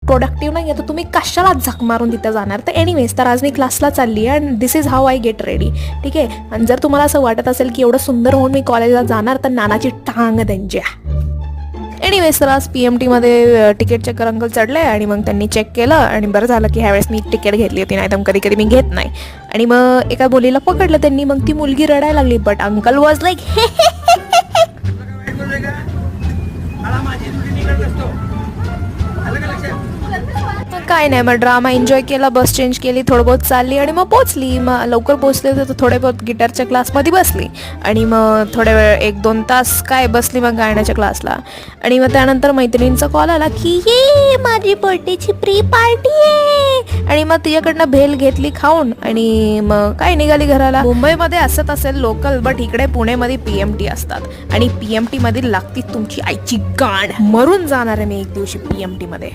Productive नाही आहे तर तुम्ही कशाला झक मारून तिथं जाणार. तर एनिवेज, तर आज मी क्लासला चालली आहे and this is how I get ready. ठीक आहे. आणि जर तुम्हाला असं वाटत असेल की एवढं सुंदर होऊन मी कॉलेजला जाणार तर नानाची टांग त्यांच्या. एनिवेज, तर आज PMTमध्ये तिकीट चेकर अंकल चढले आणि मग त्यांनी चेक केलं आणि बरं झालं की ह्यावेळेस मी तिकीट घेतली होती, नाही तर कधी कधी मी घेत नाही. आणि मग एका मुलीला पकडलं त्यांनी, मग ती मुलगी रडायला लागली. बट अंकल वॉज लाईक काय नाही, मग ड्रामा एन्जॉय केला, बस चेंज केली, थोडं बहुत चालली आणि मग पोचली. मग लवकर पोचले तर थोडे बहुत गिटारच्या क्लासमध्ये बसली आणि मग थोड्या वेळ 1-2 तास काय बसली मग गाण्याच्या क्लासला. आणि मग त्यानंतर मैत्रिणींचा कॉल आला की ये माझी बर्थडेची प्री पार्टी आहे. आणि मग तिच्याकडनं भेल घेतली खाऊन आणि मग काय निघाली घराला. मुंबईमध्ये असत असेल लोकल, बट इकडे पुणेमध्ये PMT असतात आणि PMT मध्ये लागती तुमची आईची गाण. मरून जाणार आहे मी एक दिवशी PMT मध्ये.